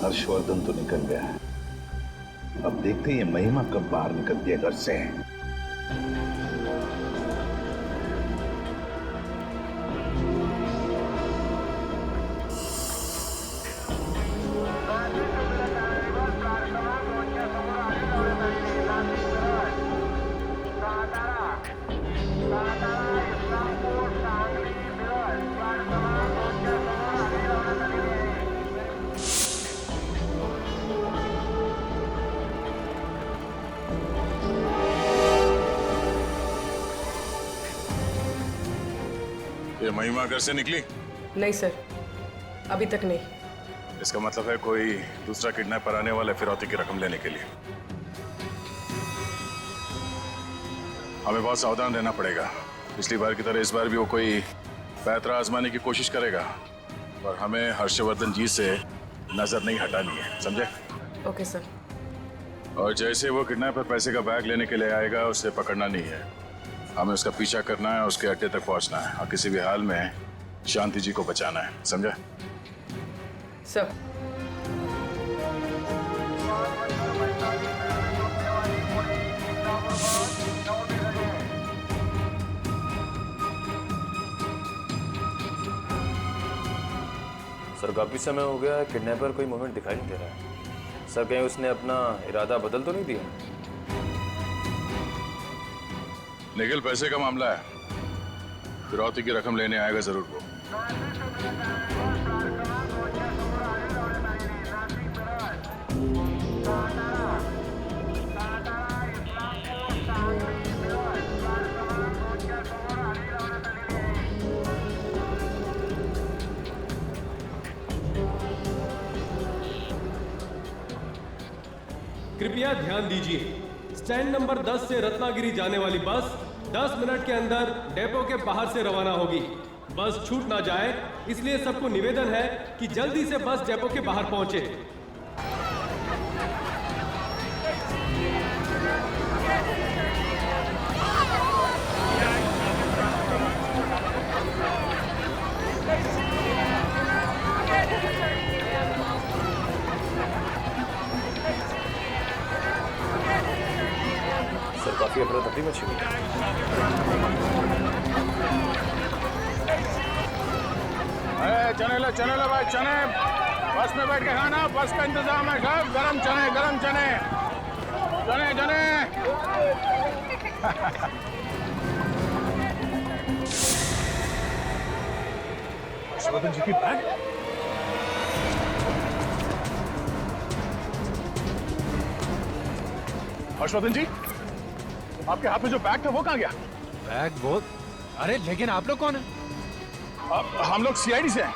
हर्षवर्धन तो निकल गया, अब देखते हैं ये महिमा कब बाहर निकलती है घर से। ये महिमा घर से निकली? नहीं सर, अभी तक नहीं। इसका मतलब है कोई दूसरा किडनैपर आने वाला है फिरौती की रकम लेने के लिए। हमें बहुत सावधान रहना पड़ेगा। पिछली बार की तरह इस बार भी वो कोई पैतरा आजमाने की कोशिश करेगा, और हमें हर्षवर्धन जी से नजर नहीं हटानी है, समझे? Okay sir. और जैसे वो किडनैपर पैसे का बैग लेने के लिए आएगा, उसे पकड़ना नहीं है, हमें उसका पीछा करना है, उसके अड्डे तक पहुंचना है, और किसी भी हाल में शांति जी को बचाना है, समझे? सर। सर काफी समय हो गया, किडनैपर कोई मूवमेंट दिखाई नहीं दे रहा है। सर कहीं उसने अपना इरादा बदल तो नहीं दिया? निखिल, पैसे का मामला है, फिरौती की रकम लेने आएगा जरूर वो। कृपया ध्यान दीजिए, स्टैंड नंबर 10 से रत्नागिरी जाने वाली बस 10 मिनट के अंदर डेपो के बाहर से रवाना होगी। बस छूट ना जाए, इसलिए सबको निवेदन है कि जल्दी से बस डेपो के बाहर पहुंचे। सर काफी अफरा तफरी मची हुई है। चने लो भाई, चने बस में बैठ के खाना, बस का इंतजाम है सब। गरम चने, गरम चने, चने चने। हर्षवर्धन जी की बैग? हर्षवर्धन जी, आपके हाथ में जो बैग था वो कहाँ गया? बैग वो? अरे लेकिन आप लोग कौन है? हम लोग सीआईडी से हैं।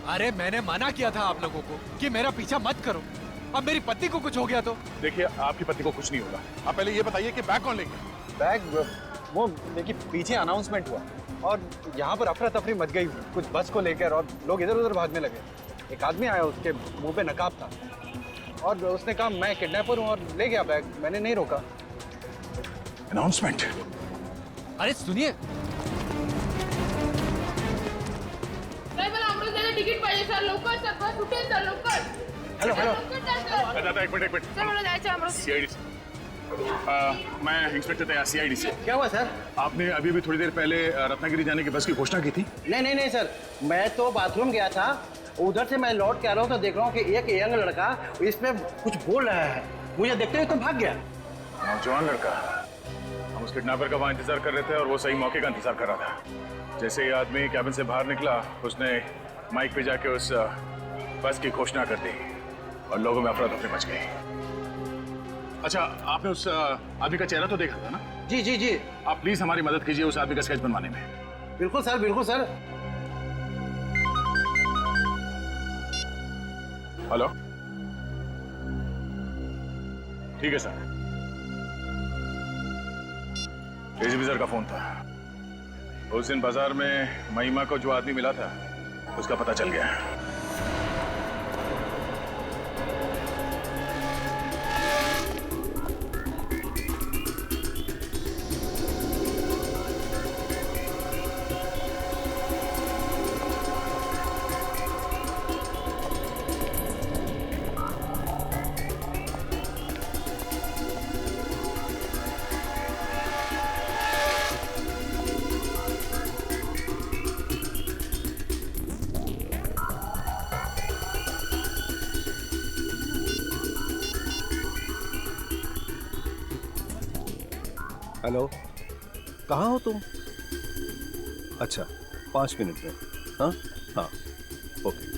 अरे मैंने मना किया था आप लोगों को कि मेरा पीछा मत करो। अब मेरी पत्नी को कुछ हो गया तो? देखिए, आपकी पत्नी को कुछ नहीं होगा। आप पहले ये बताइए कि बैग कौन ले गया? बैग वो देखिए पीछे अनाउंसमेंट हुआ और यहाँ पर अफरा तफरी मच गई कुछ बस को लेकर, और लोग इधर उधर भागने लगे। एक आदमी आया, उसके मुंह पे नकाब था और उसने कहा मैं किडनैपर हूँ और ले गया बैग। मैंने नहीं रोका। अनाउंसमेंट? अरे सुनिए, तिकीट पाहिजे सर, लवकर सर, बस उठेल सर, लवकर। हेलो हेलो, एक मिनट। सर मला जायचं अमृत। सीआईडी से। मैं इंस्पेक्टर तैयार, सीआईडी से। क्या हुआ सर? आपने अभी भी थोड़ी देर पहले रत्नागिरी जाने की बस की घोषणा की थी। नहीं सर, मैं तो बाथरूम गया था, उधर से मैं लौट के आ रहा हूँ तो देख रहा हूँ कि एक यंग लड़का इसमें कुछ बोल रहा है। मुझे देखते हुए तो भाग गया। नौजवान लड़का? हम उस किडनैपर का वहाँ इंतजार कर रहे थे और वो सही मौके का इंतजार कर रहा था। जैसे ये आदमी कैबिन से बाहर निकला, उसने माइक पे जाके उस बस की घोषणा कर दी और लोगों में अफरा तफरी मच गई। अच्छा, आपने उस आदमी का चेहरा तो देखा था ना? जी। आप प्लीज हमारी मदद कीजिए उस आदमी का स्केच बनवाने में। बिल्कुल सर, बिल्कुल सर। हेलो, ठीक है सर। एसीपी सर का फोन था। उस दिन बाजार में महिमा को जो आदमी मिला था उसका पता चल गया। हेलो, कहाँ हो तुम? अच्छा, 5 मिनट में। हाँ हाँ, ओके।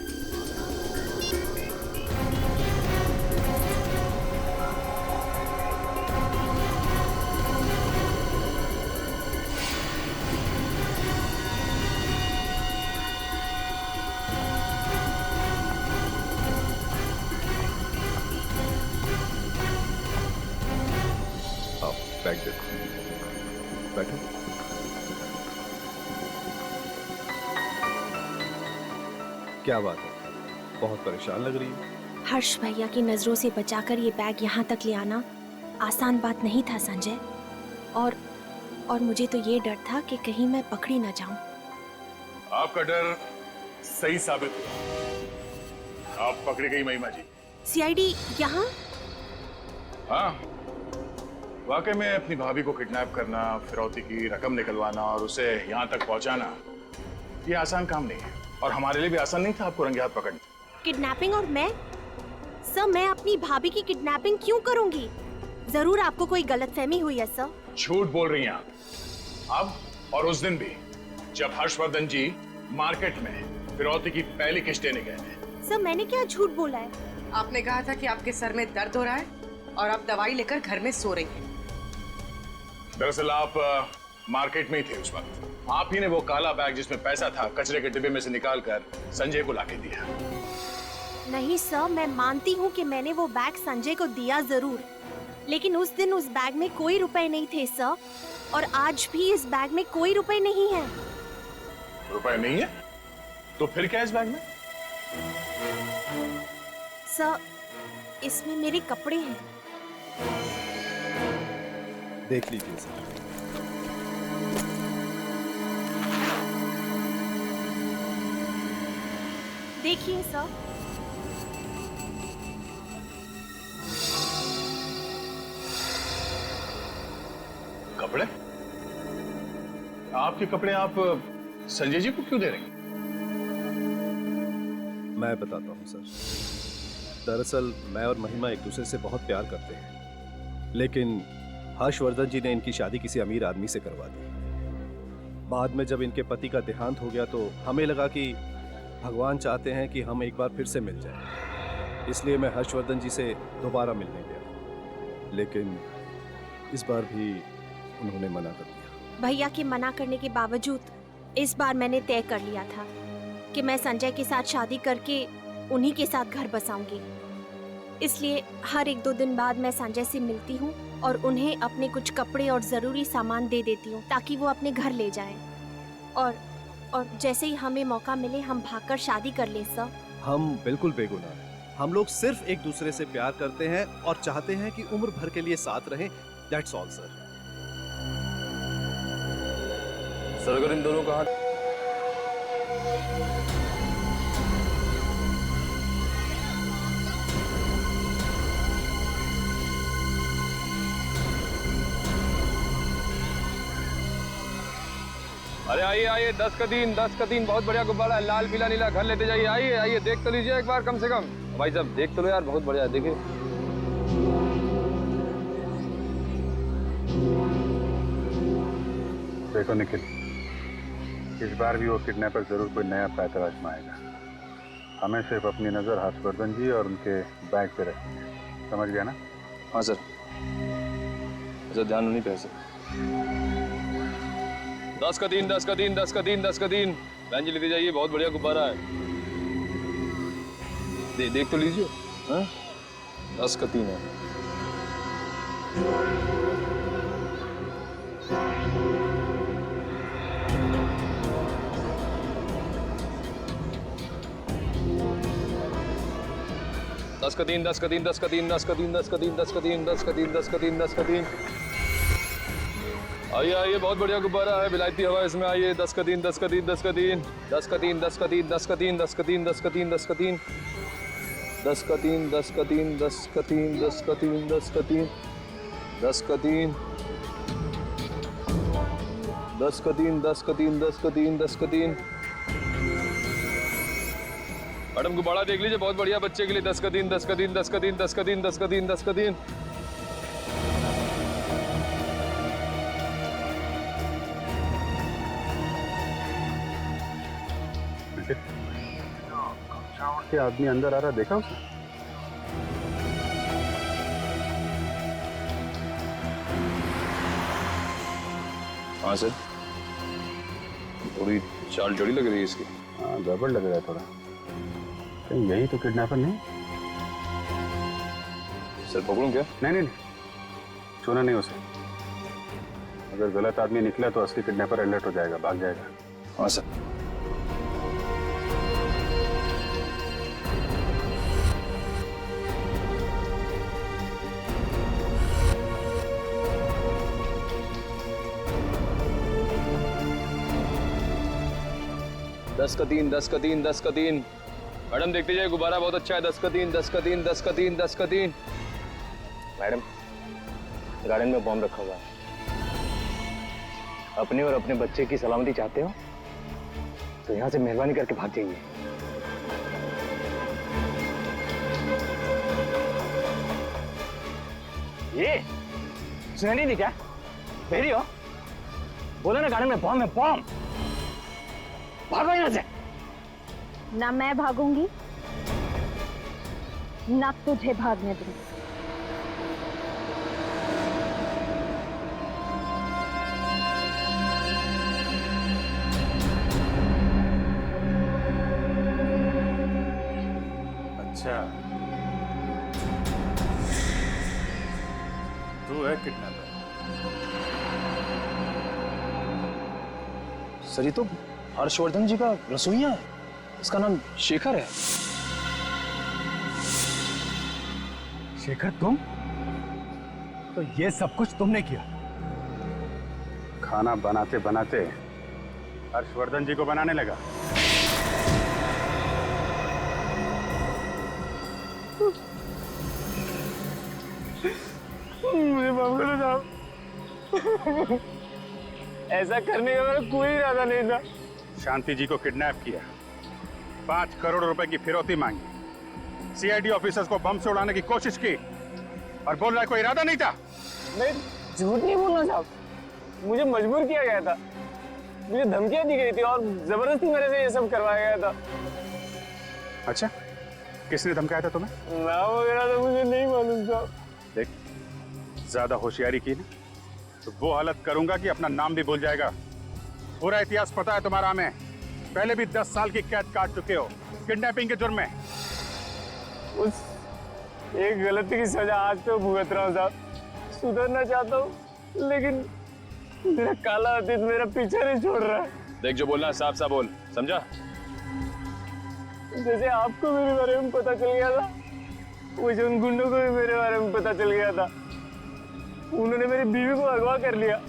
आओ, बैग देखो, बैठो। क्या बात है, बहुत परेशान लग रही है। हर्ष भैया की नजरों से बचाकर ये बैग यहाँ तक ले आना आसान बात नहीं था संजय। और मुझे तो ये डर था कि कहीं मैं पकड़ी ना जाऊं। आपका डर सही साबित हुआ, आप पकड़ी गई महिमा जी। सीआईडी यहाँ? हाँ, वाकई में अपनी भाभी को किडनैप करना, फिरौती की रकम निकलवाना और उसे यहाँ तक पहुँचाना, ये आसान काम नहीं है और हमारे लिए भी आसान नहीं था आपको रंगे हाथ पकड़ना। किडनैपिंग? और मैं? सर, मैं अपनी भाभी की किडनैपिंग क्यों करूंगी? जरूर आपको कोई गलतफहमी हुई है सर। झूठ बोल रही हैं आप। अब और उस दिन भी जब हर्षवर्धन जी मार्केट में फिरौती की पहली किस्त देने गए थे। सर, मैंने क्या झूठ बोला है? आपने कहा था कि आपके सर में दर्द हो रहा है और आप दवाई लेकर घर में सो रही हैं। दरअसल आप मार्केट में ही थे उस वक्त। आप ही ने वो काला बैग जिसमें पैसा था कचरे के डिब्बे में से निकालकर संजय को लाके दिया। नहीं सर, मैं मानती हूँ कि मैंने वो बैग संजय को दिया जरूर, लेकिन उस दिन उस बैग में कोई रुपए नहीं थे सर, और आज भी इस बैग में कोई रुपए नहीं है। रुपए नहीं है? तो फिर क्या इस बैग में? सर, इसमें मेरे कपड़े हैं। देख लीजिए सर। देखिए सर। कपड़े? आपके कपड़े आप संजय जी को क्यों दे रही हैं? मैं बताता हूँ सर। दरअसल मैं और महिमा एक दूसरे से बहुत प्यार करते हैं, लेकिन हर्षवर्धन जी ने इनकी शादी किसी अमीर आदमी से करवा दी। बाद में जब इनके पति का देहांत हो गया तो हमें लगा कि भगवान चाहते हैं कि हम एक बार फिर से मिल जाएं। इसलिए मैं हर्षवर्धन जी से दोबारा मिलने गया, लेकिन इस बार भी उन्होंने मना कर दिया। भैया के मना करने के बावजूद इस बार मैंने तय कर लिया था कि मैं संजय के साथ शादी करके उन्हीं के साथ घर बसाऊंगी। इसलिए हर 1-2 दिन बाद मैं संजय से मिलती हूँ और उन्हें अपने कुछ कपड़े और जरूरी सामान दे देती हूँ ताकि वो अपने घर ले जाएं। और जैसे ही हमें मौका मिले हम भागकर शादी कर लें सर। हम बिल्कुल बेगुनाह हैं। हम लोग सिर्फ एक दूसरे से प्यार करते हैं और चाहते हैं कि उम्र भर के लिए साथ रहें। That's all sir. सर, अगर इन दोनों का हाथ अरे आइए आइए, 10 का दिन बहुत बढ़िया गुब्बारा है, लाल पीला नीला, घर लेते जाइए। आइए आइए, देख तो लीजिए एक बार कम से कम। भाई साहब देख तो लो यार, बहुत बढ़िया है, देखिए। देखो निखिल, इस बार भी वो किडनैपर जरूर कोई नया पैतरा आजमाएगा। हमें सिर्फ अपनी नजर हर्षवर्धन जी और उनके बैग पे रखनी है, समझ गया ना? हाँ सर, अच्छा ध्यान नहीं पे सर। 10 का दिन बहन जी लेते जाइए, बहुत बढ़िया गुब्बारा है। देख तो लीजिए। हाँ, 10 का 3 है। दस का दिन। आइए आइए, बहुत बढ़िया गुब्बारा है, विलायती हवा इसमें। आइए, 10 का दिन। मैडम गुब्बारा देख लीजिए, बहुत बढ़िया बच्चे के लिए। 10 का दिन। 10 का दिन। 10 का दिन। के आदमी अंदर आ रहा देखा उसने? हाँ सर, थोड़ी चाल चौड़ी लग रही है इसकी। हाँ, गड़बड़ लग रहा है थोड़ा। कहीं यही तो किडनैपर नहीं? सर पकड़ूं क्या? नहीं, छूना नहीं उसे। अगर गलत आदमी निकला तो असली किडनैपर अलर्ट हो जाएगा, भाग जाएगा। हाँ सर। दस का तीन। मैडम देखते जाइए, गुब्बारा बहुत अच्छा है। 10 का 3। मैडम, गार्डन में बॉम्ब रखा हुआ है। अपने और अपने बच्चे की सलामती चाहते हो तो यहाँ से मेहरबानी करके भाग जाइए। ये सुना नहीं थी क्या? बहरी हो? बोला ना गार्डन में बॉम्ब है, बॉम्ब। भागो यहाँ से। ना मैं भागूंगी ना तुझे भागने दूंगी। अच्छा, तू है किडनैपर? सर, ये तो हर्षवर्धन जी का रसोइया है। इसका नाम शेखर है। शेखर, तुम? तो ये सब कुछ तुमने किया? खाना बनाते बनाते हर्षवर्धन जी को बनाने लगा। मुझे माफ करो साहब, ऐसा करने का मेरा कोई इरादा नहीं था। शांति जी को किडनैप किया, 5 करोड़ रुपए की फिरौती मांगी, सीआईडी ऑफिसर्स को बम से उड़ाने की कोशिश की और बोल रहा है कोई इरादा नहीं था। नहीं, झूठ नहीं बोलना साहब, मुझे मजबूर किया गया था। मुझे धमकियां दी गई थी और जबरदस्ती मेरे से ये सब करवाया गया था। अच्छा, किसने धमकाया था तुम्हें? नाम वगैरह तो मुझे नहीं मालूम साहब। देख, ज्यादा होशियारी की ना तो वो हालत करूंगा कि अपना नाम भी भूल जाएगा। पूरा इतिहास पता है तुम्हारा हमें। पहले भी 10 साल की कैद काट चुके हो किडनैपिंग के जुर्म में। उस एक गलती की सजा आज तो भुगत रहा हूँ साहब। सुधरना चाहता हूँ लेकिन मेरा काला अतीत मेरा पीछा नहीं छोड़ रहा है। देख, जो बोलना साफ साफ बोल, समझा? जैसे आपको मेरे बारे में पता चल गया था, वैसे उन गुंडों को भी मेरे बारे में पता चल गया था। उन्होंने मेरी बीवी को अगवा कर लिया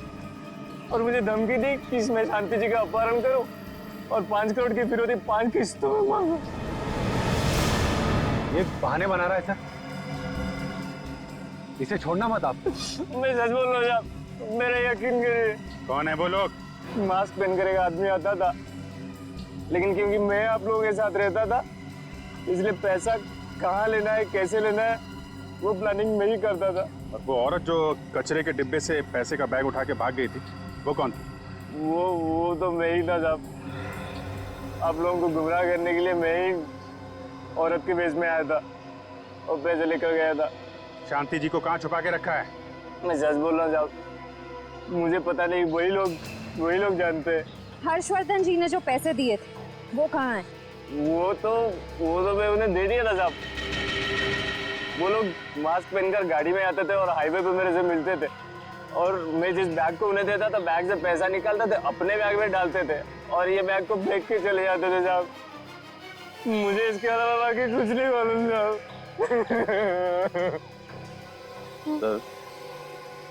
और मुझे धमकी दी कि मैं शांति जी का अपहरण करूं और 5 करोड़ की फिरौती 5 किस्तों में मांगू। ये बहाने बना रहा है सर, इसे छोड़ना मत आप। मैं सच बोल रहा हूँ, मेरा यकीन करिए। कौन है वो लोग? मास्क पहन कर एक आदमी आता था, लेकिन क्योंकि मैं आप लोगों के साथ रहता था इसलिए पैसा कहाँ लेना है, कैसे लेना है, वो प्लानिंग मैं ही करता था। और वो औरत जो कचरे के डिब्बे से पैसे का बैग उठा के भाग गई थी, वो कौन थी? वो तो मैं ही था साहब। आप लोगों को गुमराह करने के लिए मैं ही औरत के वेश में आया था और पैसे लेकर गया था। शांति जी को कहाँ छुपा के रखा है? मैं सच बोल रहा हूँ साहब, मुझे पता नहीं, वही लोग जानते हैं। हर्षवर्धन जी ने जो पैसे दिए थे वो कहाँ है? वो तो मैं उन्हें दे दिया था साहब। वो लोग मास्क पहनकर गाड़ी में आते थे और हाईवे पे मेरे से मिलते थे और मैं जिस बैग को उन्हें देता था, बैग से पैसा निकालते थे, अपने बैग में डालते थे और ये बैग को फेंक के चले जाते थे साहब। मुझे इसके अलावा बाकी कुछ नहीं मालूम साहब। सर,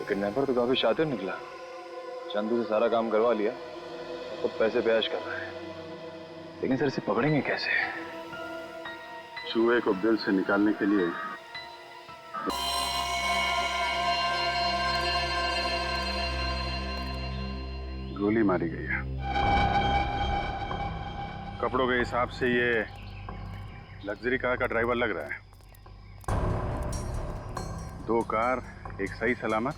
किडनैपर तो काफी शातिर निकला। चंदू से सारा काम करवा लिया, तो पैसे पे ऐश कर रहा है। लेकिन सर, इसे पकड़ेंगे कैसे? चूहे को बिल से निकालने के लिए गोली मारी गई है। कपड़ों के हिसाब से ये लग्जरी कार का ड्राइवर लग रहा है। 2 कार, एक सही सलामत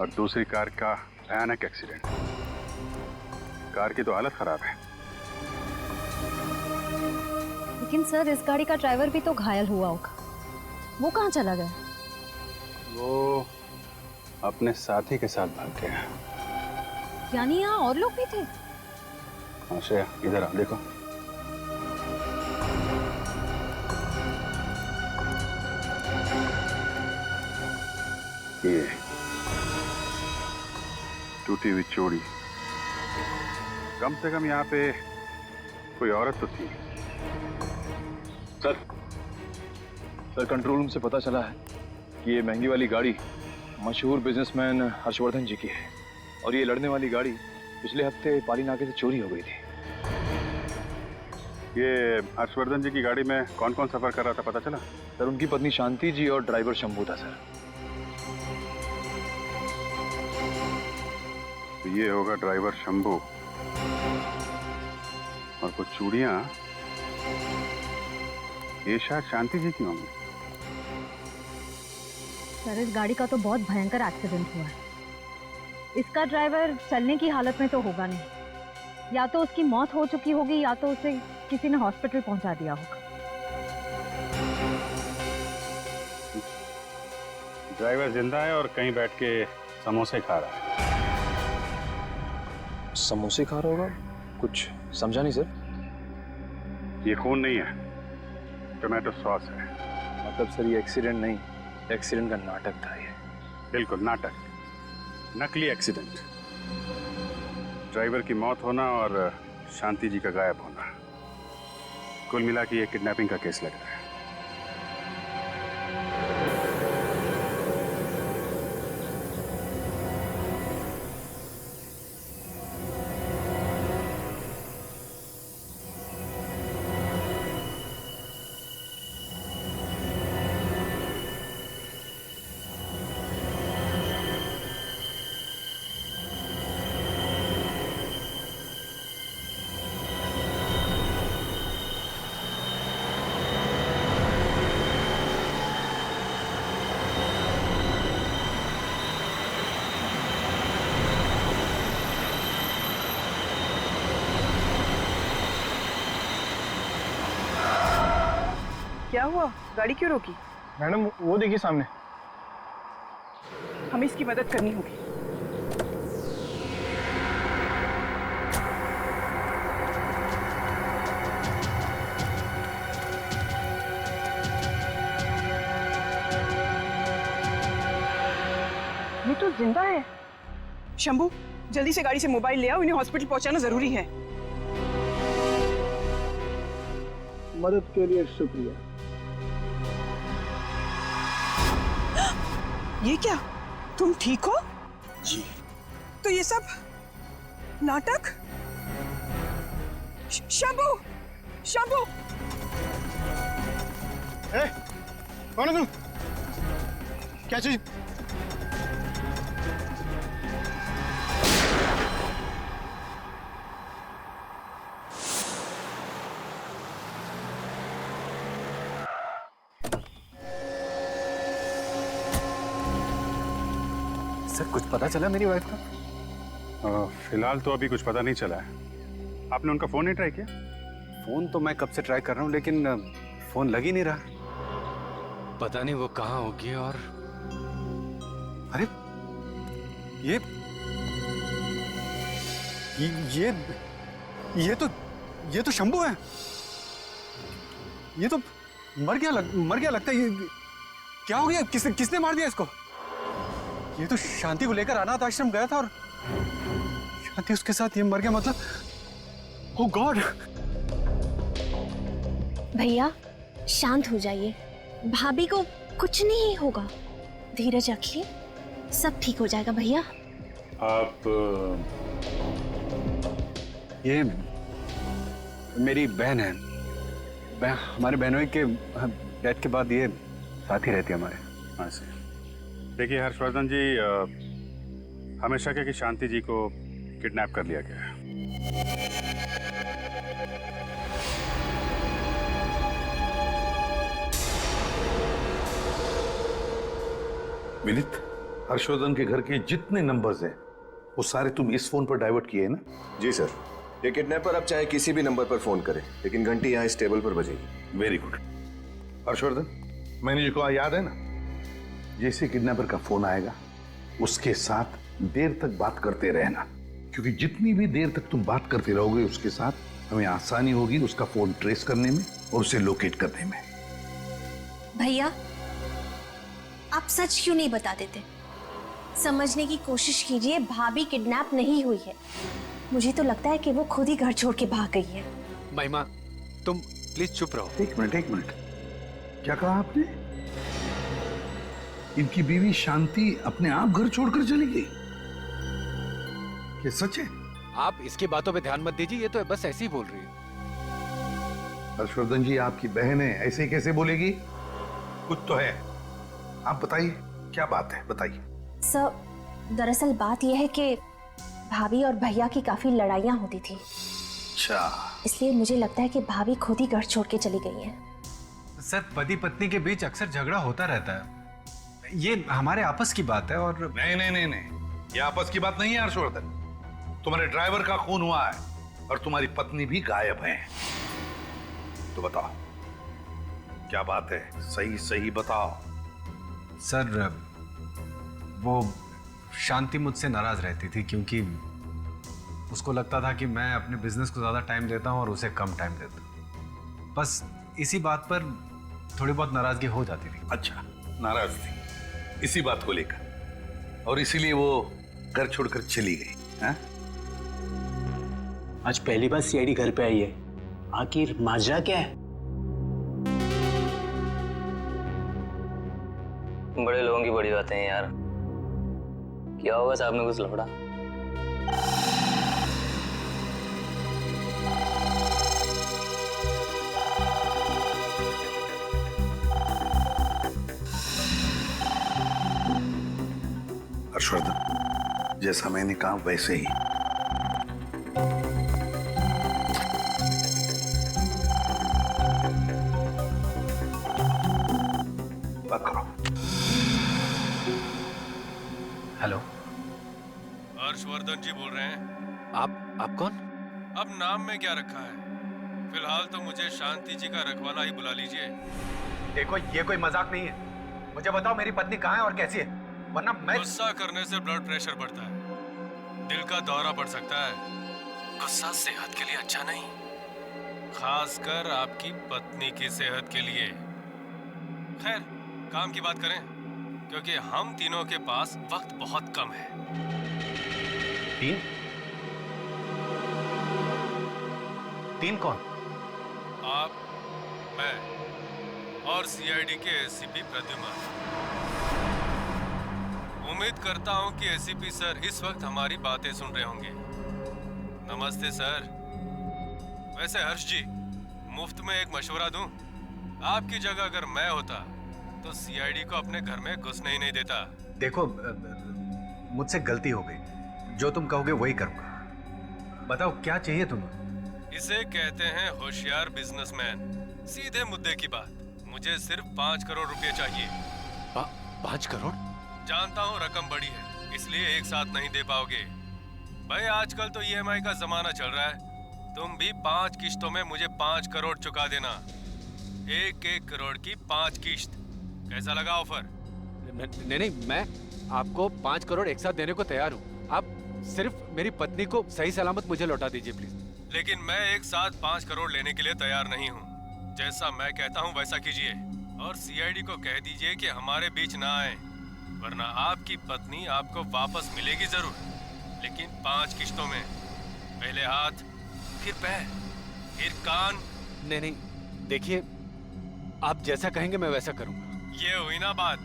और दूसरी कार का भयानक एक्सीडेंट। कार की तो हालत खराब है। लेकिन सर इस गाड़ी का ड्राइवर भी तो घायल हुआ होगा, वो कहाँ चला गया? वो अपने साथी के साथ भाग गया। यानी यहाँ और लोग भी थे? हाँ श्रेया, इधर आ, देखो। ये टूटी हुई चोरी, कम से कम यहाँ पे कोई औरत तो थी। सर कंट्रोल रूम से पता चला है कि ये महंगी वाली गाड़ी मशहूर बिजनेसमैन हर्षवर्धन जी की है और ये लड़ने वाली गाड़ी पिछले हफ्ते पाली नाके से चोरी हो गई थी। ये हर्षवर्धन जी की गाड़ी में कौन कौन सफर कर रहा था, पता चला? सर उनकी पत्नी शांति जी और ड्राइवर शंभू था सर। तो ये होगा ड्राइवर शंभू और कुछ चूड़ियां ये शायद शांति जी की होंगी। सर इस गाड़ी का तो बहुत भयंकर एक्सीडेंट हुआ है। इसका ड्राइवर चलने की हालत में तो होगा नहीं, या तो उसकी मौत हो चुकी होगी या तो उसे किसी ने हॉस्पिटल पहुंचा दिया होगा। ड्राइवर जिंदा है और कहीं बैठ के समोसे खा रहा है। समोसे खा रहा होगा? कुछ समझा नहीं सर। ये खून नहीं है, टोमेटो सॉस है। मतलब सर ये एक्सीडेंट नहीं, एक्सीडेंट का नाटक था ये। बिल्कुल नाटक, नकली एक्सीडेंट। ड्राइवर की मौत होना और शांति जी का गायब होना, कुल मिला के ये किडनैपिंग का केस लग रहा है। क्या हुआ? गाड़ी क्यों रोकी? मैडम वो देखिए सामने। हमें इसकी मदद करनी होगी। ये तो जिंदा है। शंभू, जल्दी से गाड़ी से मोबाइल ले आओ, इन्हें हॉस्पिटल पहुंचाना जरूरी है। मदद के लिए शुक्रिया। ये क्या? तुम ठीक हो? जी। तो ये सब नाटक? शंभू! शंभू! कौन है तुम? क्या चीज? सर कुछ पता चला मेरी वाइफ का? फिलहाल तो अभी कुछ पता नहीं चला है। आपने उनका फोन नहीं ट्राई किया? फोन तो मैं कब से ट्राई कर रहा हूँ लेकिन फोन लग ही नहीं रहा। पता नहीं वो कहाँ होगी। और अरे ये तो शंभू है। ये तो मर गया लगता है। ये क्या हो गया? किसने मार दिया इसको? ये तो शांति को लेकर अनाथ आश्रम गया था और शांति उसके साथ ये मर गया। मतलब ओह गॉड। भैया शांत हो जाइए, भाभी को कुछ नहीं होगा, धीरज रखिए, सब ठीक हो जाएगा भैया। आप ये मेरी बहन है। हमारे बहनोई के डेथ के बाद ये साथ ही रहती है हमारे। हाँ सर। देखिए हर्षवर्धन जी हमेशा के कि शांति जी को किडनैप कर लिया गया है। विनीत, हर्षवर्धन के घर के जितने नंबर्स हैं वो सारे तुम इस फोन पर डाइवर्ट किए हैं ना? जी सर। ये किडनैपर अब चाहे किसी भी नंबर पर फोन करे, लेकिन घंटी यहाँ इस टेबल पर बजेगी। Very good. हर्षवर्धन, मैंने जो कहा याद है ना? जैसे किडनैपर का फोन आएगा उसके साथ देर तक बात करते रहना, क्योंकि जितनी भी देर तक तुम बात करते रहोगे उसके साथ हमें आसानी होगी उसका फोन ट्रेस करने में और उसे लोकेट करने में। भैया, आप सच क्यों नहीं बता देते? समझने की कोशिश कीजिए, भाभी किडनैप नहीं हुई है। मुझे तो लगता है कि वो खुद ही घर छोड़ के भाग गई है। महिमा, तुम प्लीज चुप रहो। एक मिनट, क्या कहा आपने? इनकी बीवी शांति अपने आप घर छोड़कर चली गई? ये सच है? आप इसकी बातों पे ध्यान मत दीजिए, ये तो बस ऐसे ही बोल रही है। हर्षवर्धन जी, आपकी बहन है, ऐसे कैसे बोलेगी? कुछ तो है। आप बताइए क्या बात है, बताइए। सर, दरअसल बात यह है कि भाभी और भैया की काफी लड़ाइयाँ होती थी। अच्छा। इसलिए मुझे लगता है कि भाभी खुद ही घर छोड़ के चली गई है। सर, पति पत्नी के बीच अक्सर झगड़ा होता रहता है, ये हमारे आपस की बात है। और नहीं, ये आपस की बात नहीं है हर्षवर्धन। तुम्हारे ड्राइवर का खून हुआ है और तुम्हारी पत्नी भी गायब है। तो बताओ क्या बात है, सही बताओ। सर, वो शांति मुझसे नाराज रहती थी क्योंकि उसको लगता था कि मैं अपने बिजनेस को ज्यादा टाइम देता हूं और उसे कम टाइम देता हूं। बस इसी बात पर थोड़ी बहुत नाराजगी हो जाती थी। अच्छा, नाराज थी इसी बात को लेकर, और इसीलिए वो घर छोड़कर चली गई है? आज पहली बार सीआईडी घर पे आई है, आखिर माजरा क्या है? बड़े लोगों की बड़ी बातें हैं यार। क्या होगा साहब में कुछ लफड़ा? हर्षवर्धन, जैसा मैंने कहा वैसे ही। बात करो। हेलो, हर्षवर्धन जी बोल रहे हैं। आप कौन? अब नाम में क्या रखा है? फिलहाल तो मुझे शांति जी का रखवाला ही बुला लीजिए। देखो, ये कोई मजाक नहीं है। मुझे बताओ मेरी पत्नी कहाँ है और कैसी है, वरना मैं। गुस्सा करने से ब्लड प्रेशर बढ़ता है, दिल का दौरा पड़ सकता है। गुस्सा सेहत के लिए अच्छा नहीं, खासकर आपकी पत्नी की सेहत के लिए। खैर, काम की बात करें, क्योंकि हम तीनों के पास वक्त बहुत कम है। तीन कौन? आप, मैं और सीआईडी के एसीपी प्रद्युमन। उम्मीद करता हूं कि एसीपी सर इस वक्त हमारी बातें सुन रहे होंगे। नमस्ते सर। वैसे हर्ष जी, मुफ्त में एक मशवरा दूं? आपकी जगह अगर मैं होता तो सीआईडी को अपने घर में घुसने ही नहीं देता। देखो, मुझसे गलती हो गई, जो तुम कहोगे वही करूंगा। बताओ क्या चाहिए तुम्हें? इसे कहते हैं होशियार बिजनेसमैन। सीधे मुद्दे की बात, मुझे सिर्फ 5 करोड़ रुपए चाहिए। 5 करोड़? जानता हूँ रकम बड़ी है, इसलिए एक साथ नहीं दे पाओगे। भाई, आजकल तो ईएमआई का जमाना चल रहा है। तुम भी 5 किश्तों में मुझे 5 करोड़ चुका देना। 1-1 करोड़ की 5 किश्त। कैसा लगा ऑफर? नहीं, मैं आपको 5 करोड़ एक साथ देने को तैयार हूँ। आप सिर्फ मेरी पत्नी को सही सलामत मुझे लौटा दीजिए प्लीज। लेकिन मैं एक साथ 5 करोड़ लेने के लिए तैयार नहीं हूँ। जैसा मैं कहता हूँ वैसा कीजिए, और सीआईडी को कह दीजिए कि हमारे बीच ना आए, वरना आपकी पत्नी आपको वापस मिलेगी जरूर, लेकिन 5 किश्तों में। पहले हाथ, फिर पैर, फिर कान। नहीं, देखिए, आप जैसा कहेंगे मैं वैसा करूँगा। ये हुई ना बात।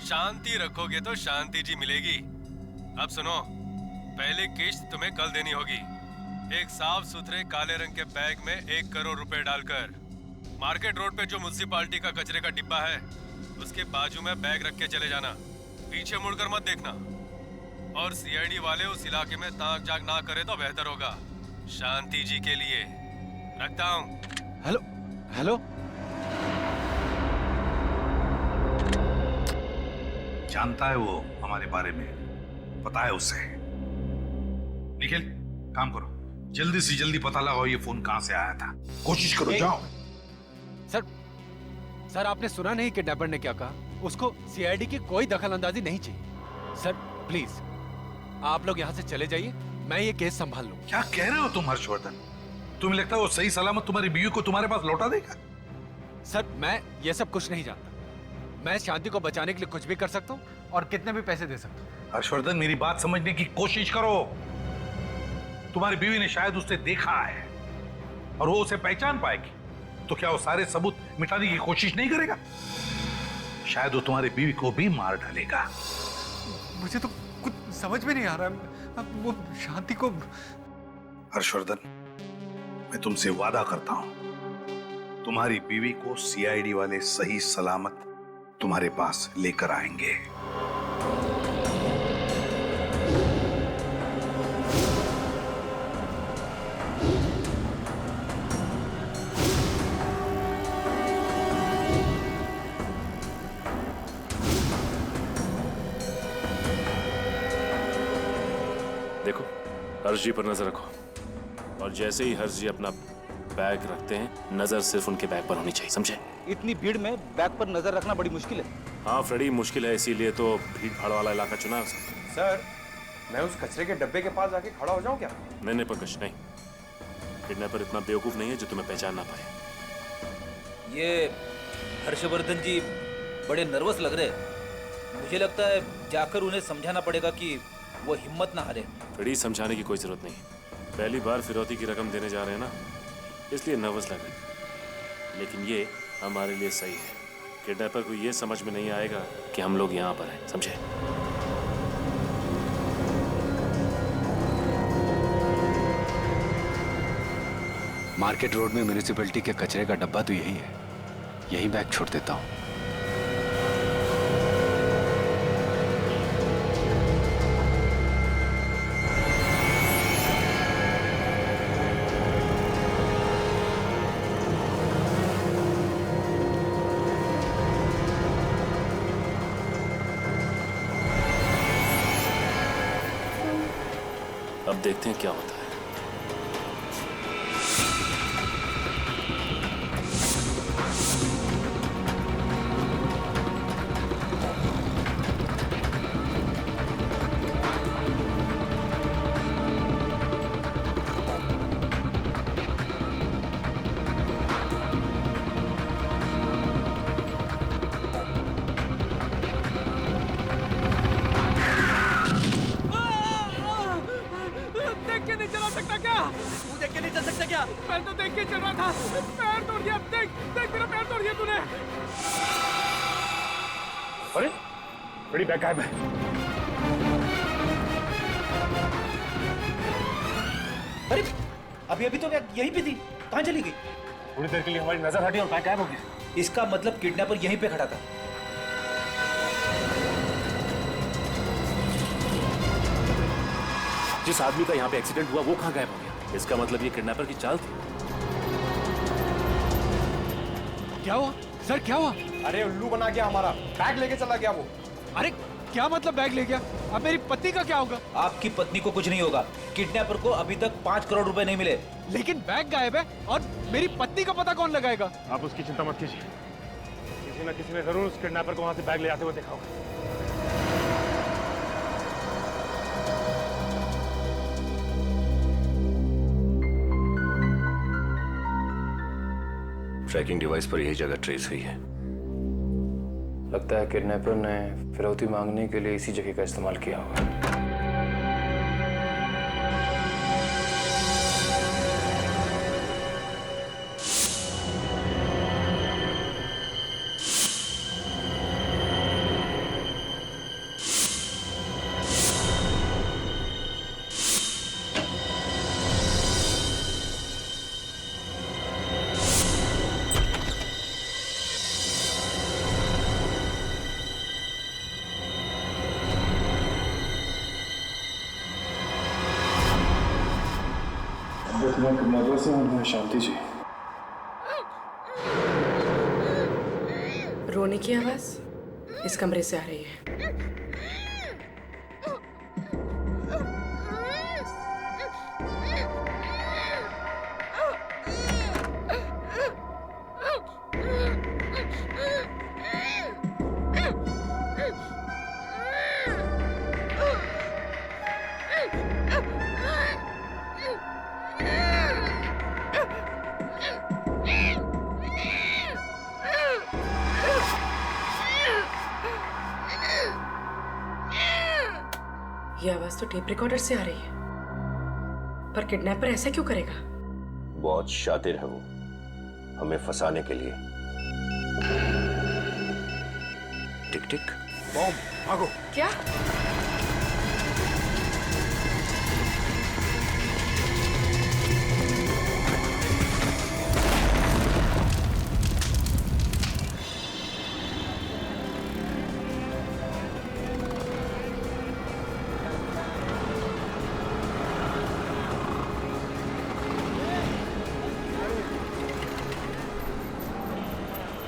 शांति रखोगे तो शांति जी मिलेगी। अब सुनो, पहली किश्त तुम्हें कल देनी होगी। एक साफ सुथरे काले रंग के बैग में 1 करोड़ रुपए डालकर मार्केट रोड पे जो म्युनिसिपालिटी का कचरे का डिब्बा है उसके बाजू में बैग रख के चले जाना। पीछे मुड़कर मत देखना, और सीआईडी वाले उस इलाके में ताक जाग ना करे तो बेहतर होगा, शांति जी के लिए। रखता हूँ। हेलो। जानता है वो हमारे बारे में, पता है उसे। निखिल, काम करो, जल्दी से जल्दी पता लगाओ ये फोन कहां से आया था। कोशिश करो, जाओ। सर आपने सुना नहीं किडनैपर ने क्या कहा? उसको सीआईडी की कोई दखल अंदाजी नहीं चाहिए। सर प्लीज आप लोग यहाँ से चले जाइए, मैं ये केस संभाल लूं। क्या कह रहे हो तुम हर्षवर्धन? तुम्हें लगता है वो सही सलामत तुम्हारी बीवी को तुम्हारे पास लौटा देगा? सर मैं ये सब कुछ नहीं जानता। मैं शांति को बचाने के लिए कुछ भी कर सकता हूँ और कितने भी पैसे दे सकता हूँ। हर्षवर्धन मेरी बात समझने की कोशिश करो। तुम्हारी बीवी ने शायद उसे देखा है और वो उसे पहचान पाएगी, तो क्या वो सारे सबूत मिटाने की कोशिश नहीं करेगा? शायद वो तुम्हारी बीवी को भी मार डालेगा। मुझे तो कुछ समझ में नहीं आ रहा। अब वो शांति को। हर्षवर्धन, मैं तुमसे वादा करता हूं, तुम्हारी बीवी को सीआईडी वाले सही सलामत तुम्हारे पास लेकर आएंगे। देखो, हर्ष जी पर नजर रखो, और जैसे ही हर्ष जी अपना बैग रखते हैं, नजर सिर्फ उनके बैग पर होनी चाहिए, समझे? इतनी भीड़ में बैग पर नजर रखना बड़ी मुश्किल है। हाँ फ्रेडी, मुश्किल है, इसीलिए तो भीड़ भाड़ वाला इलाका चुना है उसने। सर, मैं उस कचरे के डब्बे के पास जाके खड़ा हो जाऊं क्या? नहीं पंकज, नहीं। किडनैपर इतना बेवकूफ नहीं है जो तुम्हें पहचान ना पाए। ये हर्षवर्धन जी बड़े नर्वस लग रहे। मुझे लगता है जाकर उन्हें समझाना पड़ेगा कि वो हिम्मत ना हारे। फ्रेडी, समझाने की कोई जरूरत नहीं, पहली बार फिरौती की रकम देने जा रहे हैं ना, इसलिए नर्वस लग रही। लेकिन ये हमारे लिए सही है। किडनैपर को ये समझ में नहीं आएगा कि हम लोग यहाँ पर हैं, समझे? मार्केट रोड में म्यूनिसिपैलिटी के कचरे का डब्बा तो यही है, यही बैग छोड़ देता हूँ। अब देखते हैं क्या होता है। मैं तो देख के चल रहा था, पैर तोड़ दिया। देख देख मेरा पैर तोड़ दिया तूने। अरे बड़ी बैग गायब है। अरे अभी अभी तो बैग यहीं पे थी, कहाँ चली गई? थोड़ी देर के लिए हमारी नजर हटी और बैग गायब हो गया। इसका मतलब किडनैपर यहीं पे खड़ा था। जिस आदमी का यहाँ पे एक्सीडेंट हुआ वो कहाँ गायब हो गया? इसका मतलब ये किडनैपर की चाल थी। क्या हुआ सर, क्या हुआ? अरे उल्लू बना गया हमारा, बैग लेके चला गया वो। अरे क्या मतलब बैग ले गया? अब मेरी पत्नी का क्या होगा? आपकी पत्नी को कुछ नहीं होगा। किडनैपर को अभी तक 5 करोड़ रुपए नहीं मिले। लेकिन बैग गायब है और मेरी पत्नी का पता कौन लगाएगा? आप उसकी चिंता मत कीजिए, किसी न किसी ने जरूर उस किडनैपर को वहां से बैग ले जाते हुए देखा होगा। ट्रैकिंग डिवाइस पर यही जगह ट्रेस हुई है। लगता है किडनैपर ने फिरौती मांगने के लिए इसी जगह का इस्तेमाल किया होगा। मदरसे में शांति जी। रोने की आवाज इस कमरे से आ रही है। ये आवाज तो टेप रिकॉर्डर से आ रही है, पर किडनैपर ऐसा क्यों करेगा? बहुत शातिर है वो हमें फंसाने के लिए। टिक टिक बॉम्ब, भागो। क्या?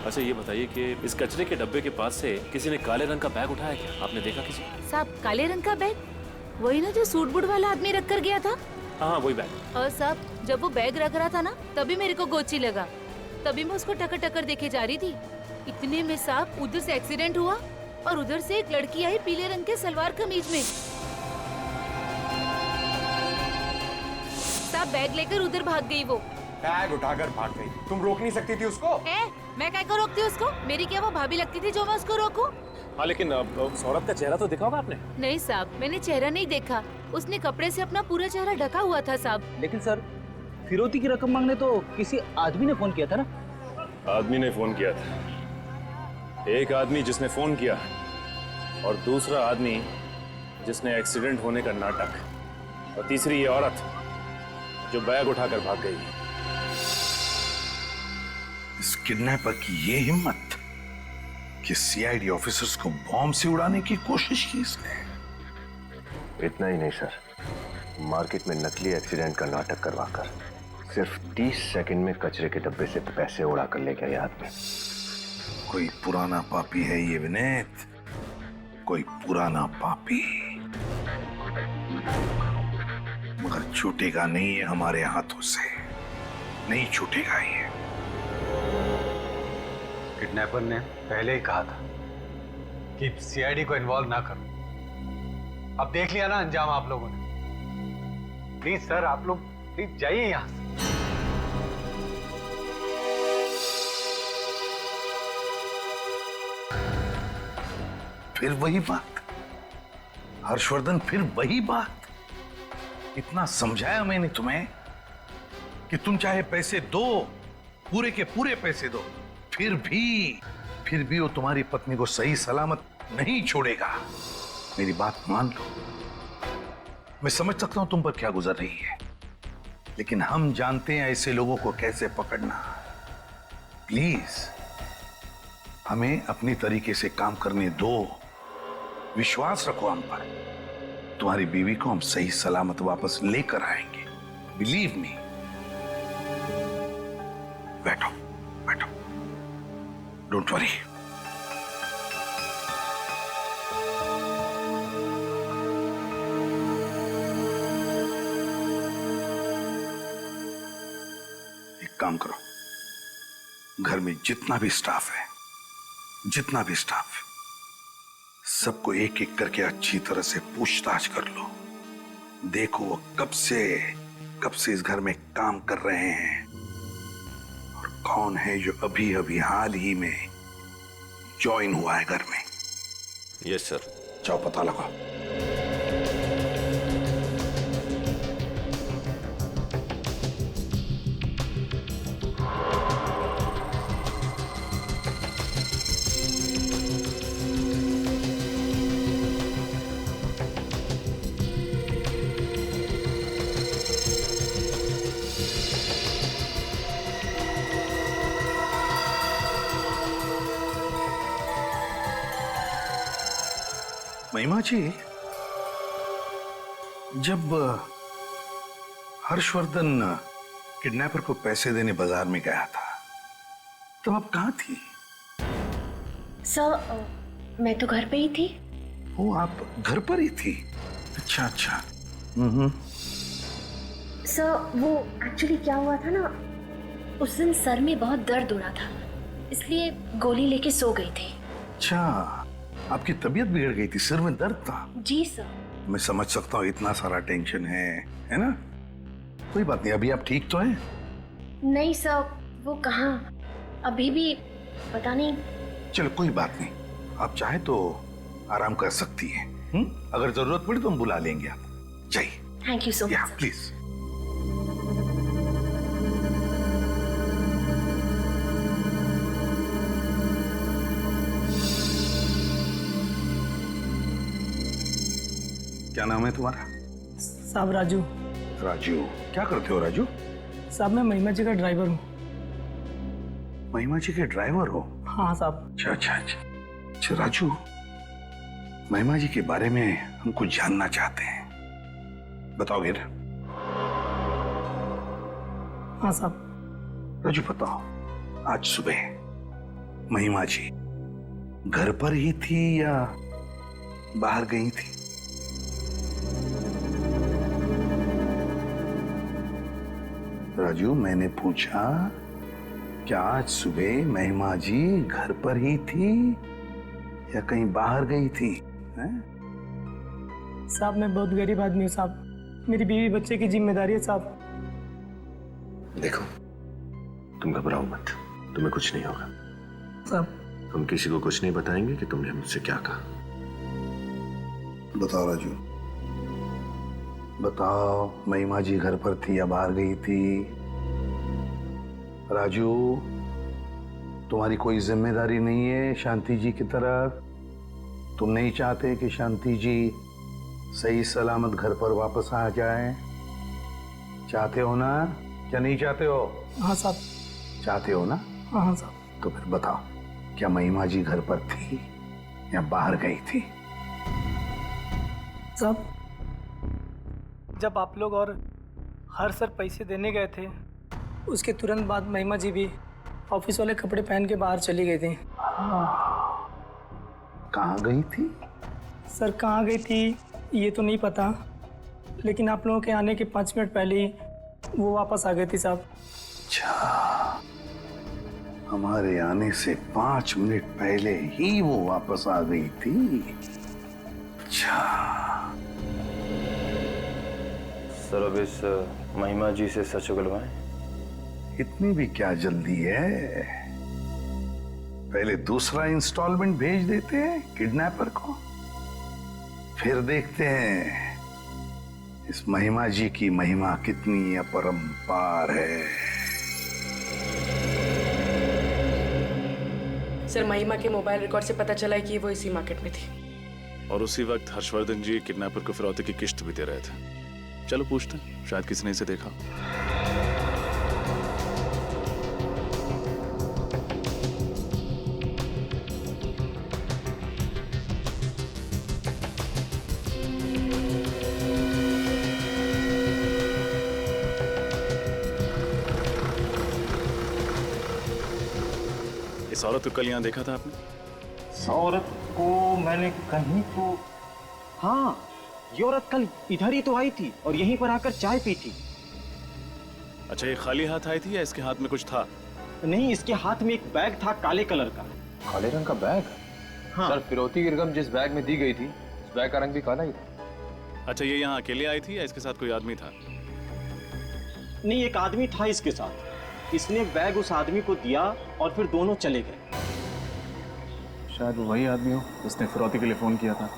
अच्छा ये बताइए कि इस कचरे के डब्बे के पास से किसी ने काले रंग का बैग उठाया क्या? आपने देखा किसी? साहब काले रंग का बैग? वही ना जो सूट बूट वाला आदमी रख कर गया था? हाँ वही बैग। और साहब जब वो बैग रख रहा था ना तभी मेरे को गोची लगा, तभी मैं उसको टक्कर टक्कर देखे जा रही थी। इतने में साहब उधर से एक्सीडेंट हुआ और उधर से एक लड़की आई पीले रंग के सलवार कमीज में। साहब बैग लेकर उधर भाग गई वो। बैग उठाकर भाग गई? तुम रोक नहीं सकती थी उसको? मैं क्या को रोकती उसको? मेरी क्या वो भाभी लगती थी जो मैं उसको रोकूं? हाँ लेकिन सौरभ का चेहरा तो देखा होगा आपने? नहीं साहब मैंने चेहरा नहीं देखा, उसने कपड़े से अपना पूरा चेहरा ढका हुआ था साहब। लेकिन सर फिरौती की रकम मांगने तो किसी आदमी ने फोन किया था ना? आदमी ने फोन किया था। एक आदमी जिसने फोन किया और दूसरा आदमी जिसने एक्सीडेंट होने का नाटक, और तीसरी ये औरत जो बैग उठाकर भाग गई। इस किडनैपर की ये हिम्मत कि सीआईडी ऑफिसर्स को बॉम्ब से उड़ाने की कोशिश की इसने। इतना ही नहीं सर, मार्केट में नकली एक्सीडेंट का नाटक करवाकर सिर्फ 30 सेकंड में कचरे के डब्बे से पैसे उड़ा कर ले गया आदमी। कोई पुराना पापी है ये विनीत, कोई पुराना पापी, मगर छूटेगा नहीं है हमारे हाथों से, नहीं छूटेगा ये। किडनैपर ने पहले ही कहा था कि सीआईडी को इन्वॉल्व ना करो। अब देख लिया ना अंजाम आप लोगों ने। प्लीज सर आप लोग प्लीज जाइए यहां से। फिर वही बात हर्षवर्धन, फिर वही बात। इतना समझाया मैंने तुम्हें कि तुम चाहे पैसे दो, पूरे के पूरे पैसे दो, फिर भी वो तुम्हारी पत्नी को सही सलामत नहीं छोड़ेगा। मेरी बात मान लो। मैं समझ सकता हूं तुम पर क्या गुजर रही है, लेकिन हम जानते हैं ऐसे लोगों को कैसे पकड़ना। प्लीज हमें अपनी तरीके से काम करने दो, विश्वास रखो हम पर। तुम्हारी बीवी को हम सही सलामत वापस लेकर आएंगे, बिलीव मी। बैठो बैठो, डोंट वरी। एक काम करो, घर में जितना भी स्टाफ है, सबको एक एक करके अच्छी तरह से पूछताछ कर लो। देखो वो कब से इस घर में काम कर रहे हैं और कौन है जो अभी अभी हाल ही में ज्वाइन हुआ है घर में। Yes sir. जाओ पता लगाओ। महिमा जी, जब हर्षवर्धन किडनैपर को पैसे देने बाजार में गया था तब आप कहाँ थी? सर मैं तो घर पे ही थी। ओ आप घर पर ही थी? अच्छा। सर वो एक्चुअली क्या हुआ था ना, उस दिन सर में बहुत दर्द हो रहा था, इसलिए गोली लेके सो गई थी। अच्छा, आपकी तबीयत बिगड़ गई थी, सिर में दर्द था? जी सर। मैं समझ सकता हूँ, इतना सारा टेंशन है ना? कोई बात नहीं, अभी आप ठीक तो हैं? नहीं सर, वो कहाँ, अभी भी पता नहीं। चलो कोई बात नहीं, आप चाहे तो आराम कर सकती हैं। अगर जरूरत पड़ी तो हम बुला लेंगे आप। जाइए। Thank you so much. Please. क्या नाम है तुम्हारा? साहब राजू। राजू। क्या करते हो राजू? साहब मैं महिमा जी का ड्राइवर हूँ। महिमा जी के ड्राइवर हो? हाँ साहब। अच्छा अच्छा अच्छा। अच्छा राजू, महिमा जी के बारे में हम कुछ जानना चाहते हैं, बताओगे ना? हाँ साहब। राजू बताओ, आज सुबह महिमा जी घर पर ही थी या बाहर गई थी? राजू, मैंने पूछा क्या आज सुबह महिमा जी घर पर ही थी या कहीं बाहर गई थी? साहब मैं बहुत गरीब आदमी हूँ साहब, मेरी बीवी बच्चे की जिम्मेदारी है साहब। देखो, तुम घबराओ मत, तुम्हें कुछ नहीं होगा। साहब हम किसी को कुछ नहीं बताएंगे कि तुमने मुझसे क्या कहा। बताओ राजू, बताओ महिमा जी घर पर थी या बाहर गई थी? राजू, तुम्हारी कोई जिम्मेदारी नहीं है शांति जी की तरफ? तुम नहीं चाहते कि शांति जी सही सलामत घर पर वापस आ जाए? चाहते हो ना, क्या नहीं चाहते हो? हाँ साहब। चाहते हो ना? हाँ साहब। तो फिर बताओ, क्या महिमा जी घर पर थी या बाहर गई थी? साहब जब आप लोग और हर सर पैसे देने गए थे, उसके तुरंत बाद महिमा जी भी ऑफिस वाले कपड़े पहन के बाहर चली गई थी। कहाँ गई थी? सर कहाँ गई थी ये तो नहीं पता, लेकिन आप लोगों के आने के 5 मिनट पहले ही वो वापस आ गई थी साहब। अच्छा, हमारे आने से 5 मिनट पहले ही वो वापस आ गई थी। अच्छा सर, अब इस महिमा जी से सच उगलवाएं? इतनी भी क्या जल्दी है? पहले दूसरा इंस्टॉलमेंट भेज देते हैं किडनैपर को, फिर देखते हैं इस महिमा जी की महिमा कितनी अपरंपार है। सर महिमा के मोबाइल रिकॉर्ड से पता चला है कि वो इसी मार्केट में थी। और उसी वक्त हर्षवर्धन जी किडनैपर को फिरौती की किश्त भी दे रहे थे। चलो पूछते हैं, शायद किसी ने इसे देखा। इस औरत को कल यहाँ देखा था आपने? इस औरत को मैंने कहीं तो, हाँ ये औरत कल इधर ही तो आई थी और यहीं पर आकर चाय पी थी। अच्छा, ये खाली हाथ आई थी या इसके हाथ में कुछ था? नहीं, इसके हाथ में एक बैग था काले कलर का। काले रंग का बैग? हाँ। सर फिरौती की रकम जिस बैग में दी गई थी, उस बैग का रंग भी काला ही था। अच्छा, ये यहाँ अकेले आई थी या इसके साथ कोई आदमी था? नहीं, एक आदमी था इसके साथ। इसने बैग उस आदमी को दिया और फिर दोनों चले गए। शायद वो वही आदमी हो जिसने फिरौती के लिए फोन किया था।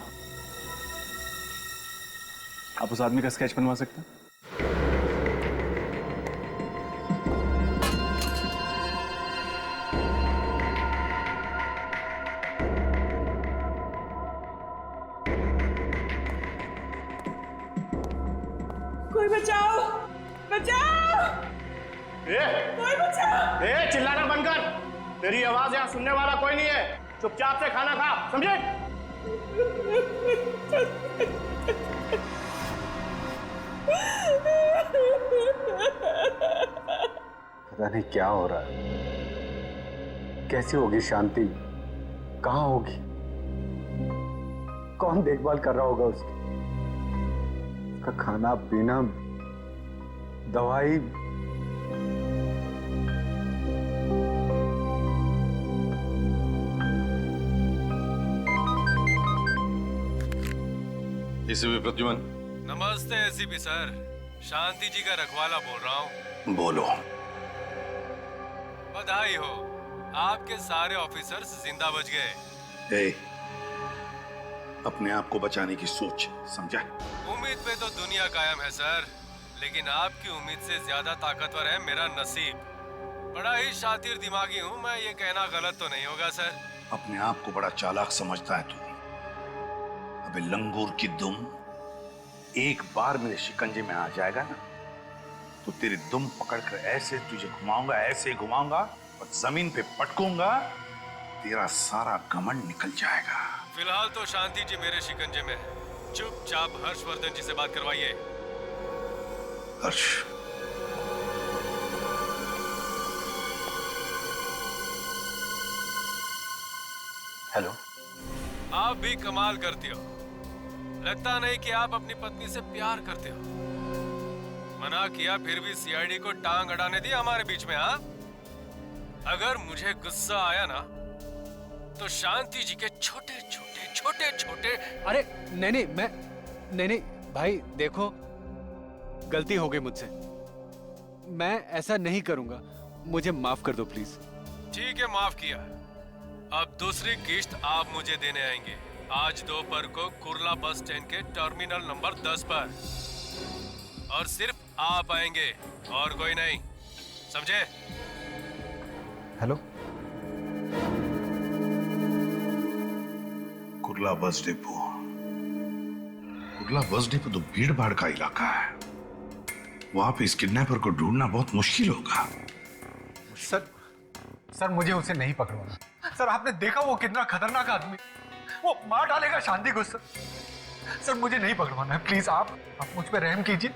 आप उस आदमी का स्केच बनवा सकते हैं? कोई बचाओ, बचाओ! कोई बचाओ! चिल्लाना बंद कर। तेरी आवाज यहाँ सुनने वाला कोई नहीं है। चुपचाप से खाना खा, समझे? पता नहीं क्या हो रहा है, कैसी होगी शांति, कहाँ होगी, कौन देखभाल कर रहा होगा उसकी, उसका खाना पीना, दवाई। एसीपी प्रद्युमन। नमस्ते एसीपी सर, शांति जी का रखवाला बोल रहा हूँ। बोलो। बधाई हो, आपके सारे ऑफिसर्स जिंदा बच गए। अपने आप को बचाने की सोच, समझा? उम्मीद पे तो दुनिया कायम है सर, लेकिन आपकी उम्मीद से ज्यादा ताकतवर है मेरा नसीब। बड़ा ही शातिर दिमागी हूँ मैं, ये कहना गलत तो नहीं होगा सर? अपने आप को बड़ा चालाक समझता है तू। अबे लंगूर की दुम, एक बार मेरे शिकंजे में आ जाएगा ना तो तेरी दुम पकड़कर ऐसे तुझे घुमाऊंगा, ऐसे घुमाऊंगा और जमीन पे पटकूंगा, तेरा सारा घमंड निकल जाएगा। फिलहाल तो शांति जी मेरे शिकंजे में है। चुपचाप हर्षवर्धन जी से बात करवाइए। हर्ष, हेलो। आप भी कमाल करते हो, लगता नहीं कि आप अपनी पत्नी से प्यार करते हो। मना किया फिर भी सीआईडी को टांग अड़ाने दी हमारे बीच में। हाँ, अगर मुझे गुस्सा आया ना तो शांति जी के छोटे छोटे अरे नहीं भाई देखो, गलती हो गई मुझसे, मैं ऐसा नहीं करूंगा, मुझे माफ कर दो प्लीज। ठीक है, माफ किया। अब दूसरी किस्त आप मुझे देने आएंगे आज दोपहर को कुर्ला बस स्टैंड के टर्मिनल नंबर 10 पर, और सिर्फ आप आएंगे और कोई नहीं, समझे? Hello. Kurla bus depot. Kurla bus depot तो भीड़ भाड़ का इलाका है, वहां पे इस किडनैपर को ढूंढना बहुत मुश्किल होगा। सर मुझे उसे नहीं पकड़वाना। सर आपने देखा वो कितना खतरनाक आदमी, वो मार डालेगा शांति को। सर मुझे नहीं पकड़वाना है, प्लीज आप मुझ पर रहम कीजिए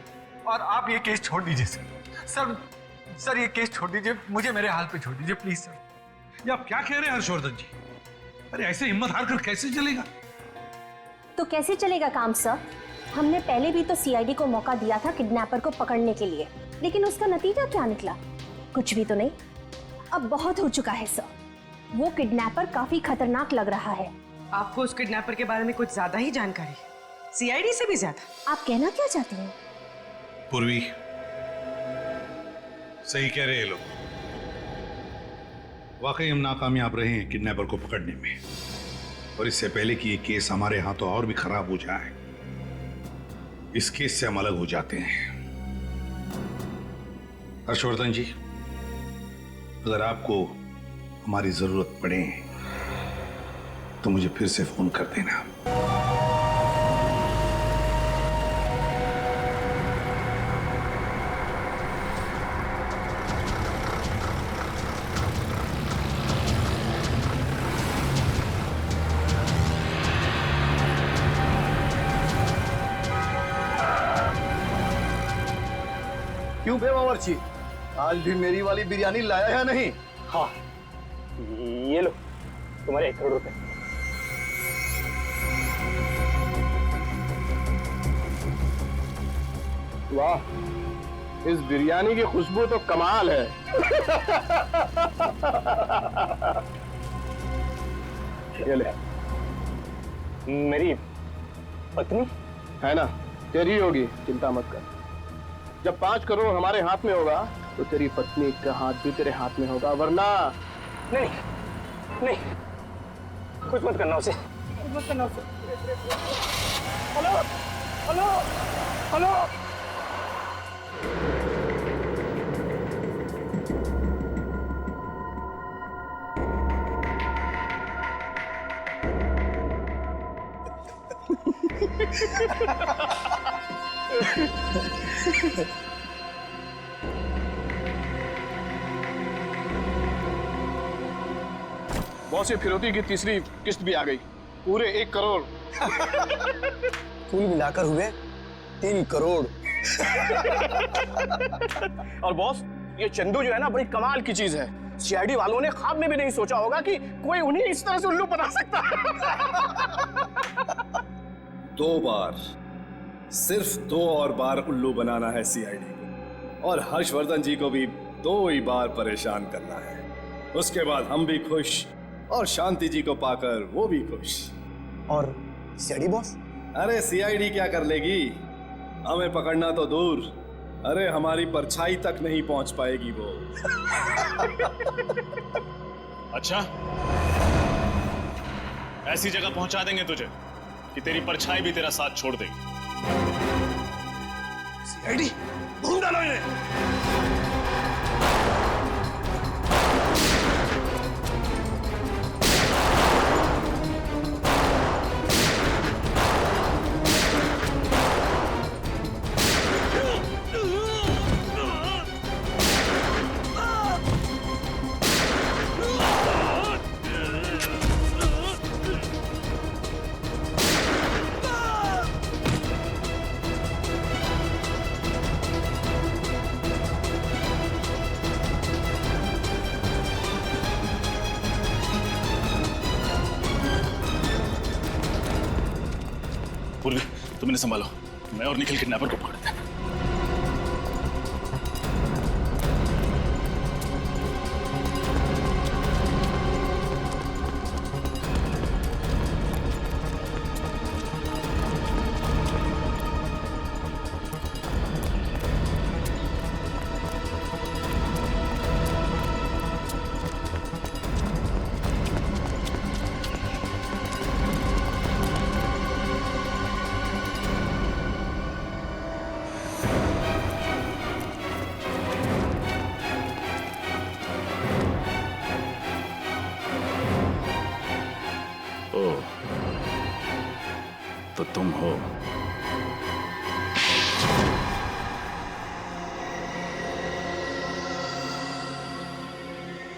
और आप ये केस छोड़ दीजिए सर ये केस छोड़ दीजिए, मुझे मेरे हाल पे छोड़ दीजिए प्लीज सर। ये आप क्या कह रहे हैं हर्षवर्धन जी? अरे ऐसे हिम्मत हार कर कैसे चलेगा? तो कैसे चलेगा काम सर? हमने पहले भी तो सीआईडी को मौका दिया था किडनैपर को पकड़ने के लिए, लेकिन उसका नतीजा क्या निकला? कुछ भी तो नहीं। अब बहुत हो चुका है सर, वो किडनैपर काफी खतरनाक लग रहा है। आपको उस किडनैपर के बारे में कुछ ज्यादा ही जानकारी है, सीआईडी से भी ज्यादा। आप कहना क्या चाहते हैं? पूर्वी, सही कह रहे हैं लोग, वाकई हम नाकामयाब रहे हैं किडनैपर को पकड़ने में, और इससे पहले कि ये केस हमारे हाथों और भी खराब हो जाए, इस केस से हम अलग हो जाते हैं। हर्षवर्धन जी, अगर आपको हमारी जरूरत पड़े तो मुझे फिर से फोन कर देना। क्यों बे बावर्ची, आज भी मेरी वाली बिरयानी लाया है नहीं? हाँ, ये लो तुम्हारे 1 करोड़ रुपए। वाह, इस बिरयानी की खुशबू तो कमाल है। ये ले। मेरी पत्नी है ना, तेरी होगी, चिंता मत कर। जब 5 करोड़ हमारे हाथ में होगा तो तेरी पत्नी का हाथ भी तेरे हाथ में होगा, वरना नहीं, कुछ मत करना उसे। Hello hello hello. बॉस, ये फिरौती की तीसरी किस्त भी आ गई, पूरे 1 करोड़। कुल मिलाकर हुए 3 करोड़। और बॉस, ये चंदू जो है ना, बड़ी कमाल की चीज है। सीआईडी वालों ने ख्वाब में भी नहीं सोचा होगा कि कोई उन्हें इस तरह से उल्लू बना सकता। 2 बार, सिर्फ 2 और बार उल्लू बनाना है सीआईडी को, और हर्षवर्धन जी को भी 2 ही बार परेशान करना है। उसके बाद हम भी खुश, और शांति जी को पाकर वो भी खुश। और सीआईडी बॉस? अरे सीआईडी क्या कर लेगी, हमें पकड़ना तो दूर, अरे हमारी परछाई तक नहीं पहुंच पाएगी वो। अच्छा, ऐसी जगह पहुंचा देंगे तुझे कि तेरी परछाई भी तेरा साथ छोड़ देगी। सीआईडी ढूंढ डालो इन्हें। पूर्वी, तुम इन्हें संभालो, मैं और निखिल किडनैपर को पकड़ते हैं। तो तुम हो।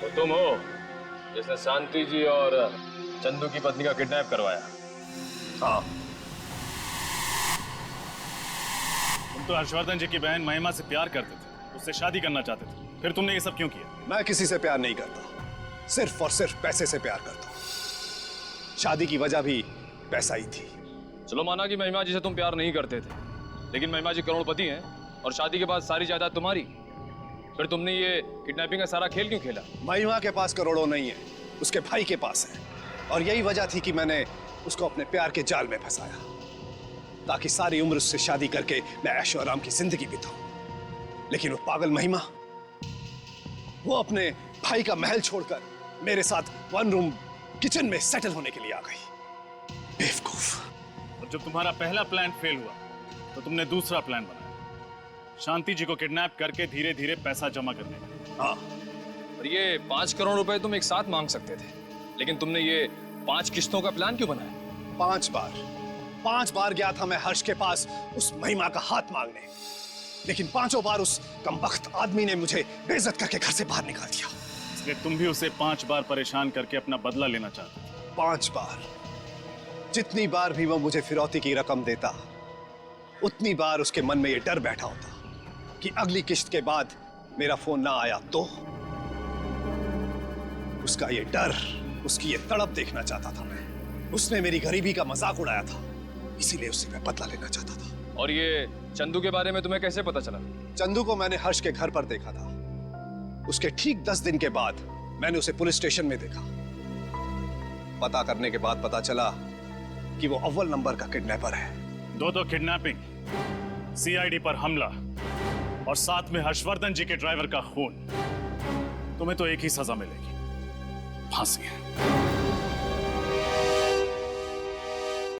तो तुम हो जिसने शांति जी और चंदू की पत्नी का किडनैप करवाया? हाँ। तुम तो हर्षवर्धन जी की बहन महिमा से प्यार करते थे, उससे शादी करना चाहते थे, फिर तुमने ये सब क्यों किया? मैं किसी से प्यार नहीं करता, सिर्फ और सिर्फ पैसे से प्यार करता हूं। शादी की वजह भी पैसा ही थी। चलो माना कि महिमा जी से तुम प्यार नहीं करते थे, लेकिन महिमा जी करोड़पति हैं और शादी के बाद सारी जायदाद तुम्हारी, फिर तुमने ये किडनैपिंग का सारा खेल क्यों खेला? महिमा के पास करोड़ों नहीं है, उसके भाई के पास है, और यही वजह थी कि मैंने उसको अपने प्यार के जाल में फंसाया, ताकि सारी उम्र उससे शादी करके मैं ऐशो आराम की जिंदगी बिताऊं। लेकिन वो पागल महिमा, वो अपने भाई का महल छोड़कर मेरे साथ 1 रूम किचन में सेटल होने के लिए आ गई। बेवकूफ। और जब तुम्हारा पहला प्लान फेल हुआ तो तुमने दूसरा प्लान बनाया, शांति जी को किडनैप करके धीरे धीरे पैसा जमा करने का। हाँ, और ये 5 करोड़ रुपए तुम एक साथ मांग सकते थे, लेकिन तुमने ये 5 किस्तों का प्लान क्यों बनाया? 5 बार गया था मैं हर्ष के पास उस महिमा का हाथ मांगने, लेकिन 5 बार उस कमबख्त आदमी ने मुझे बेइज्जत करके घर से बाहर निकाल दिया। इसलिए तुम भी उसे 5 बार परेशान करके अपना बदला लेना चाहते थे। 5 बार। जितनी बार भी वो मुझे फिरौती की रकम देता, उतनी बार उसके मन में ये डर बैठा होता कि अगली किश्त के बाद मेरा फोन ना आया तो। उसका ये डर, उसकी ये तड़प देखना चाहता था मैं। उसने मेरी गरीबी का मजाक उड़ाया था, इसीलिए उससे मैं बदला लेना चाहता था। और ये चंदू के बारे में तुम्हें कैसे पता चला? चंदू को मैंने हर्ष के घर पर देखा था। उसके ठीक 10 दिन के बाद मैंने उसे पुलिस स्टेशन में देखा। पता करने के बाद पता चला कि वो अव्वल नंबर का किडनैपर है। 2 किडनैपिंग, सीआईडी पर हमला और साथ में हर्षवर्धन जी के ड्राइवर का खून। तुम्हें तो एक ही सजा मिलेगी, फांसी।